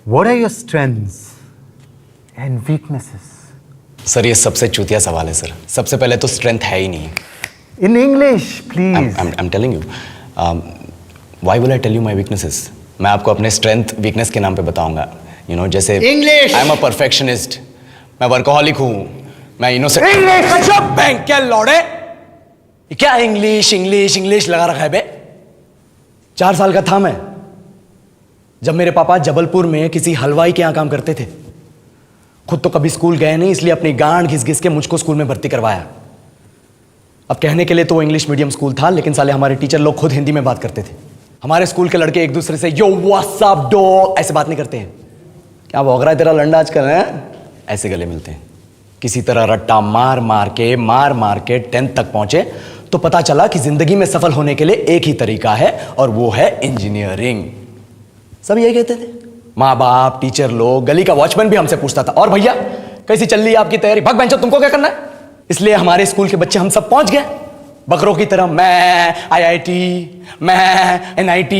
What are your strengths and weaknesses? Sir ये सबसे चूतिया सवाल है सर। सबसे पहले तो स्ट्रेंथ है ही नहीं। In English, please. I'm telling you. Why will I tell you my weaknesses? मैं आपको अपने स्ट्रेंथ वीकनेस के नाम पे बताऊंगा। You know, जैसे English. I'm a perfectionist. मैं वर्कोहॉलिक हूँ। मैं इनोसेंट। English. बैंक क्या लौड़े? ये क्या इंग्लिश लगा रखा है बे? 4 साल का था मैं जब मेरे पापा जबलपुर में किसी हलवाई के यहाँ काम करते थे। खुद तो कभी स्कूल गए नहीं, इसलिए अपनी गांड घिस घिस के मुझको स्कूल में भर्ती करवाया। अब कहने के लिए तो वो इंग्लिश मीडियम स्कूल था, लेकिन साले हमारे टीचर लोग खुद हिंदी में बात करते थे। हमारे स्कूल के लड़के एक दूसरे से यो व्हाट्स अप डॉग ऐसे बात नहीं करते हैं। क्या भौंक रहा है तेरा लंडा आजकल है? ऐसे गले मिलते हैं। किसी तरह रट्टा मार मार के 10th तक पहुंचे तो पता चला कि जिंदगी में सफल होने के लिए एक ही तरीका है और वो है इंजीनियरिंग। सब यही कहते थे। माँ बाप, टीचर लोग, गली का वॉचमैन भी हमसे पूछता था, और भैया कैसी चल रही है आपकी तैयारी? भग बेंचो, तुमको क्या करना है? इसलिए हमारे स्कूल के बच्चे हम सब पहुंच गए बकरों की तरह। मैं IIT, मैं NIT।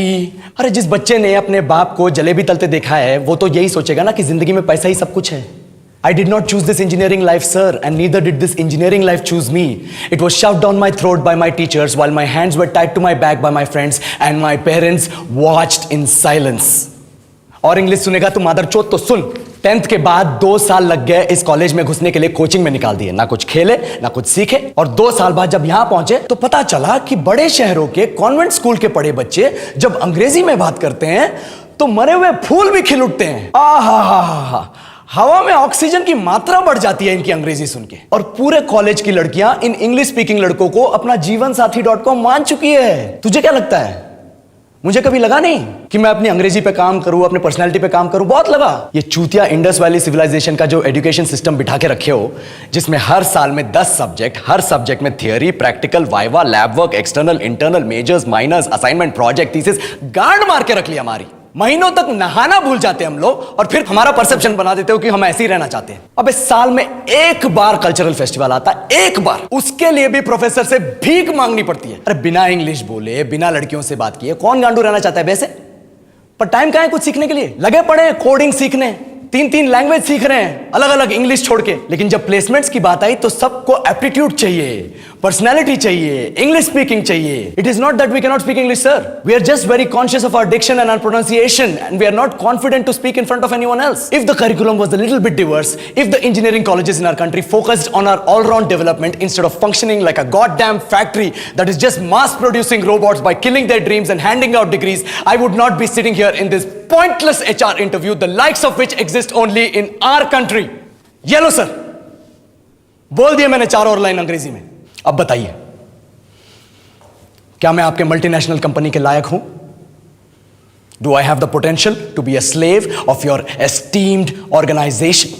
अरे जिस बच्चे ने अपने बाप को जलेबी तलते देखा है वो तो यही सोचेगा ना कि जिंदगी में पैसा ही सब कुछ है। I did not choose this engineering life, sir, and neither did this engineering life choose me. It was shoved down my throat by my teachers while my hands were tied to my back by my friends and my parents watched in silence. और English सुनेगा तू मादरचोद तो सुन। 10th के बाद 2 साल लग गए इस कॉलेज में घुसने के लिए, कोचिंग में निकाल दिए। ना कुछ खेले ना कुछ सीखे। और 2 साल बाद जब यहां पहुंचे तो पता चला कि बड़े शहरों के कॉन्वेंट स्कूल के पढ़े बच्चे जब अंग्रेजी में बात करते हैं तो मरे हुए फूल भी खिल उठते हैं। आहा, हवा में ऑक्सीजन की मात्रा बढ़ जाती है इनकी अंग्रेजी सुन के। और पूरे कॉलेज की लड़कियां इन इंग्लिश स्पीकिंग लड़कों को अपना जीवनसाथी.com मान चुकी है। तुझे क्या लगता है? मुझे कभी लगा नहीं कि मैं अपनी अंग्रेजी पे काम करूं, अपनी पर्सनालिटी पे काम करूं। बहुत लगा। ये चूतिया इंडस वैली सिविलाइजेशन का जो एजुकेशन सिस्टम बिठा के रखे हो, जिसमें हर साल में 10 सब्जेक्ट, हर सब्जेक्ट में theory, practical, viva, lab work, external, internal, majors, minors, assignment, project, thesis, गांड मार के रख लिया हमारी। महीनों तक नहाना भूल जाते हम लोग और फिर हमारा परसेप्शन बना देते हो कि हम ऐसे ही रहना चाहते हैं। अब इस साल में एक बार कल्चरल फेस्टिवल आता है, एक बार, उसके लिए भी प्रोफेसर से भीख मांगनी पड़ती है। अरे बिना इंग्लिश बोले, बिना लड़कियों से बात किए कौन गांडू रहना चाहता है वैसे? पर टाइम कहां है कुछ सीखने के लिए? लगे पड़े हैं कोडिंग सीखने, 3 लैंग्वेज सीख रहे हैं अलग अलग इंग्लिश छोड़ के। लेकिन जब प्लेसमेंट्स की बात आई तो सबको एप्टीट्यूड चाहिए, पर्सनैलिटी चाहिए, इंग्लिश स्पीकिंग चाहिए। It is not that we can not speak English, sir. We are just very conscious of our diction and our pronunciation and we are not confident to speak in front of anyone else. If the curriculum was a little bit diverse, if the engineering colleges in our country focused on our all round development instead of functioning like a goddamn factory that is just mass producing robots by killing their dreams and handing out degrees, I would not be sitting here in this pointless HR interview, the likes of which exist only in our country. ये लो sir, बोल दिया मैंने 4 और line अंग्रेजी में। अब बताइए, क्या मैं आपके मल्टीनेशनल कंपनी के लायक हूं? Do I have the potential to be a slave of your esteemed organization?